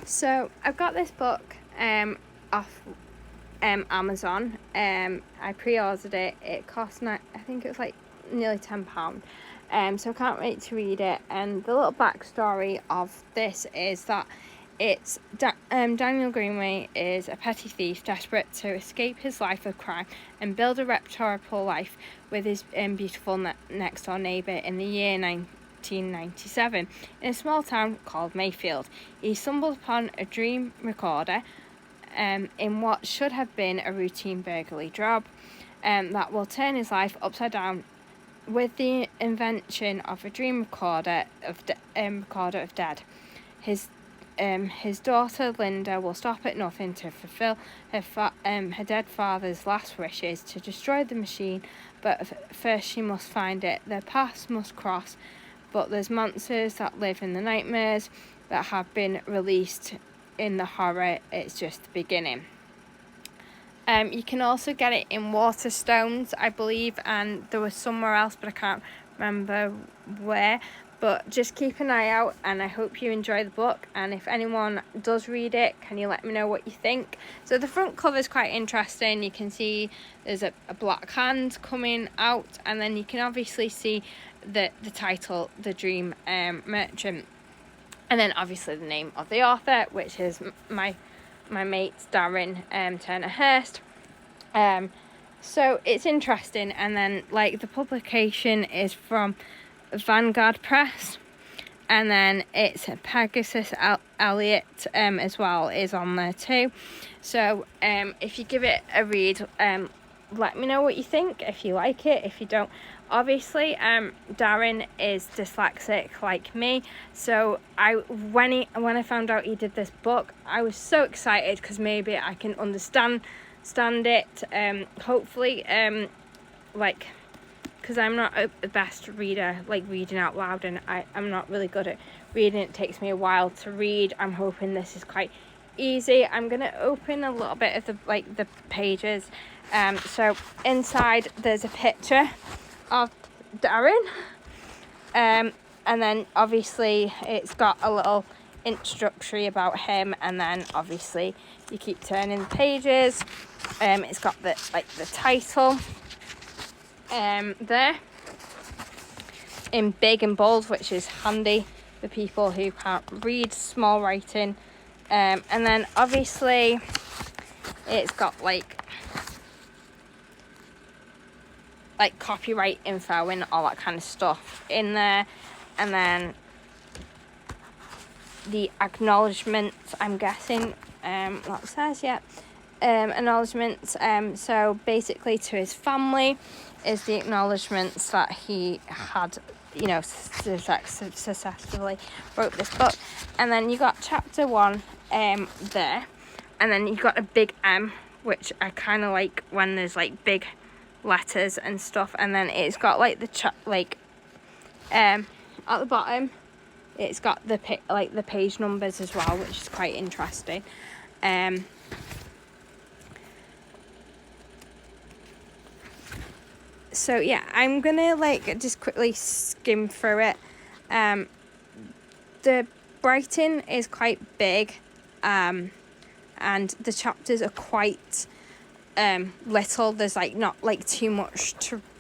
So I've got this book off Amazon. I pre-ordered it. It cost I think it was like nearly £10. So I can't wait to read it. And the little backstory of this is that it's Daniel Greenway is a petty thief desperate to escape his life of crime and build a reputable life with his beautiful next door neighbour in the year 1997 in a small town called Mayfield. He stumbled upon a dream recorder in what should have been a routine burglary job that will turn his life upside down with the invention of a dream recorder of dead. His daughter Linda will stop at nothing to fulfill her dead father's last wishes to destroy the machine, but first she must find it. Their paths must cross, but there's monsters that live in the nightmares that have been released in the horror. It's just the beginning. You can also get it in Waterstones, I believe, and there was somewhere else, but I can't remember where. But just keep an eye out, and I hope you enjoy the book. And if anyone does read it, can you let me know what you think? So the front cover is quite interesting. You can see there's a black hand coming out, and then you can obviously see the title, The Dream Merchant. And then obviously the name of the author, which is my mate Darren Turner Hurst. So it's interesting. And then like the publication is from Vanguard Press, and then it's Pegasus Elliott as well is on there too. So if you give it a read, let me know what you think, if you like it, if you don't. Obviously Darren is dyslexic like me, so when I found out he did this book, I was so excited because maybe I can understand it, hopefully, because I'm not the best reader, like reading out loud, and I'm not really good at reading. It takes me a while to read. I'm hoping this is quite easy. I'm going to open a little bit of the pages. So inside there's a picture of Darren. And then obviously it's got a little introductory about him, and then obviously you keep turning the pages. It's got the title there in big and bold, which is handy for people who can't read small writing. And then obviously it's got like copyright info and all that kind of stuff in there, and then the acknowledgements, I'm guessing, that says, yeah, acknowledgements. So basically to his family is the acknowledgements that he had, successfully wrote this book. And then you got chapter 1 there, and then you got a big M, which I kind of like when there's like big letters and stuff. And then it's got like at the bottom it's got the page numbers as well, which is quite interesting. So yeah, I'm gonna just quickly skim through it. The writing is quite big, and the chapters are quite little. There's not too much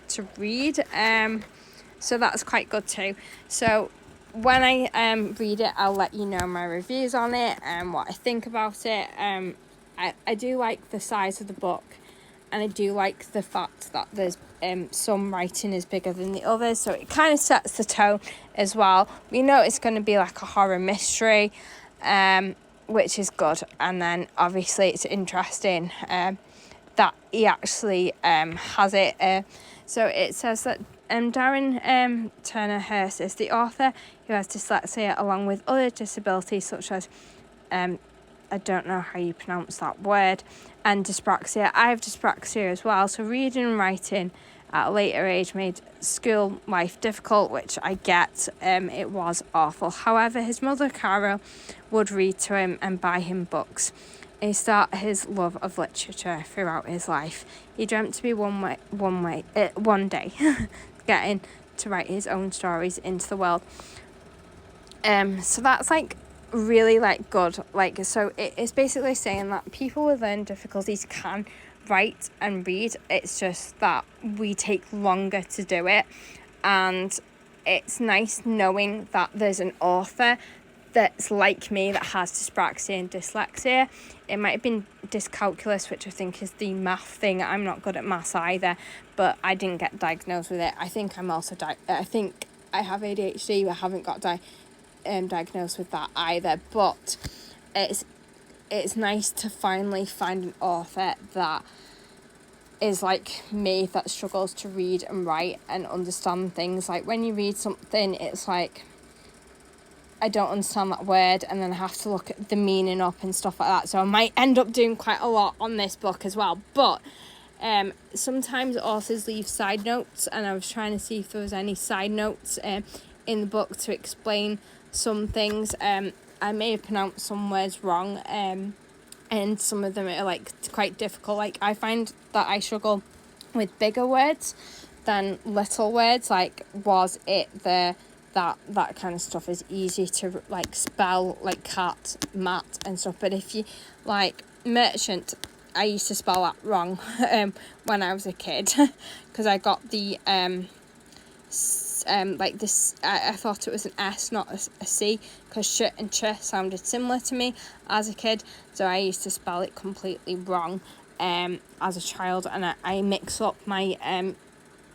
to read, so that's quite good too. So when I read it, I'll let you know my reviews on it and what I think about it. I do like the size of the book, and I do like the fact that there's some writing is bigger than the others, so it kind of sets the tone as well. We know it's going to be like a horror mystery, which is good. And then obviously it's interesting that he actually has it. So it says that Darren Turner Hurst is the author who has dyslexia along with other disabilities such as I don't know how you pronounce that word, and dyspraxia. I have dyspraxia as well, so reading and writing at a later age made school life difficult, which I get. It was awful. However, his mother Carol would read to him and buy him books. He started his love of literature throughout his life. He dreamt to be one day getting to write his own stories into the world. So that's really like good. Like, so it's basically saying that people with learning difficulties can write and read. It's just that we take longer to do it, and it's nice knowing that there's an author that's like me that has dyspraxia and dyslexia. It might have been dyscalculus, which I think is the math thing. I'm not good at maths either, but I didn't get diagnosed with it. I think I'm also I think I have ADHD, but I haven't got diagnosed with that either. But it's nice to finally find an author that is like me, that struggles to read and write and understand things. Like, when you read something, it's like, I don't understand that word, and then I have to look at the meaning up and stuff like that. So I might end up doing quite a lot on this book as well. But sometimes authors leave side notes, and I was trying to see if there was any side notes in the book to explain some things. I may have pronounced some words wrong, and some of them are like quite difficult. Like, I find that I struggle with bigger words than little words. Like, was it the that kind of stuff is easy to like spell, like cat, mat and stuff. But if you like merchant, I used to spell that wrong when I was a kid, because I got the like this, I thought it was an S, not a C, because sh and ch sounded similar to me as a kid, so I used to spell it completely wrong as a child, and I mix up my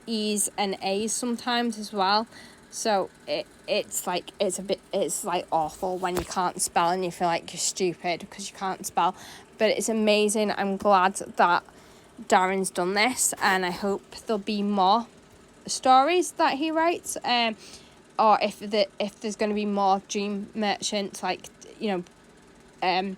E's and A's sometimes as well. So it's like awful when you can't spell and you feel like you're stupid because you can't spell. But it's amazing. I'm glad that Darren's done this, and I hope there'll be more stories that he writes, or if there's going to be more dream merchants, like, you know,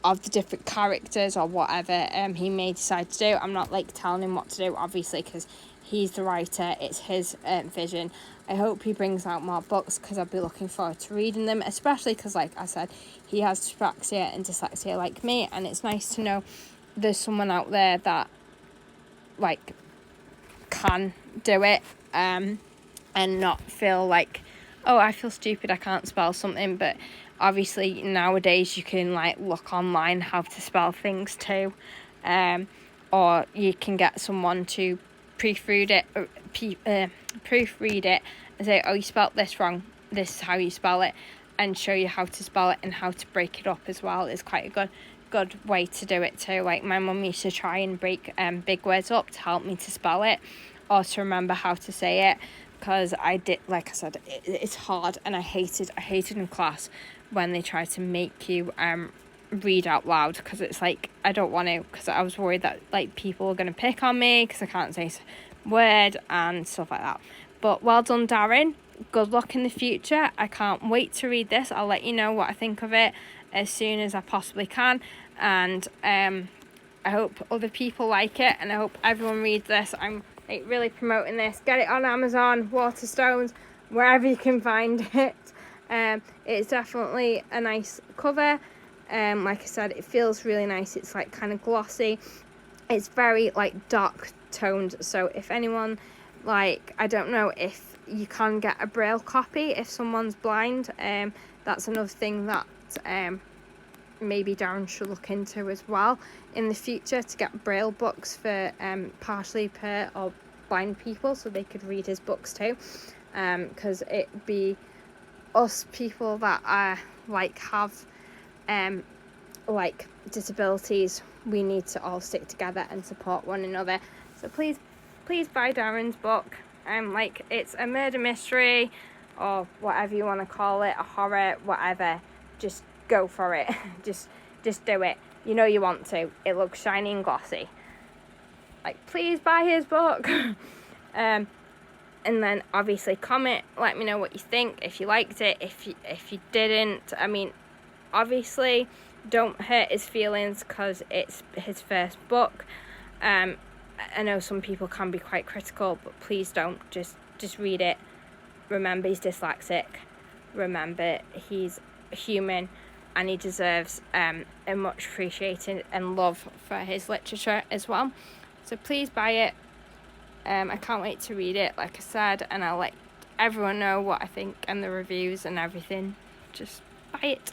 of the different characters or whatever he may decide to do. I'm not like telling him what to do, obviously, because he's the writer, it's his vision. I hope he brings out more books, because I'll be looking forward to reading them, especially because, like I said, he has dyspraxia and dyslexia like me, and it's nice to know there's someone out there that like can do it, and not feel like, oh, I feel stupid, I can't spell something. But obviously nowadays you can like look online how to spell things too, or you can get someone to proofread it and say, oh, you spelt this wrong, this is how you spell it, and show you how to spell it and how to break it up as well. Is quite a good way to do it too. Like, my mum used to try and break big words up to help me to spell it or to remember how to say it, because I did, like I said, it's hard, and I hated in class when they try to make you read out loud, because it's like, I don't want to, because I was worried that like people were going to pick on me because I can't say word and stuff like that. But well done, Darren. Good luck in the future. I can't wait to read this. I'll let you know what I think of it as soon as I possibly can, and I hope other people like it, and I hope everyone reads this. I'm like really promoting this. Get it on Amazon, Waterstones, wherever you can find it. It's definitely a nice cover. Like I said, it feels really nice. It's like kind of glossy. It's very like dark toned. So if anyone, like, I don't know if you can get a Braille copy if someone's blind. That's another thing that maybe Darren should look into as well in the future, to get Braille books for partially impaired or blind people, so they could read his books too. Because it'd be us people that are like have like disabilities, we need to all stick together and support one another. So please buy Darren's book. Like, it's a murder mystery or whatever you want to call it, a horror, whatever. Just go for it. just do it. You know you want to. It looks shiny and glossy. Like, please buy his book. And then obviously comment, let me know what you think, if you liked it, if you didn't. I mean, obviously don't hurt his feelings because it's his first book. I know some people can be quite critical, but please don't. Just read it. Remember, he's dyslexic. Remember, he's human, and he deserves a much appreciated and love for his literature as well. So please buy it. I can't wait to read it, like I said, and I'll let everyone know what I think and the reviews and everything. Just try it.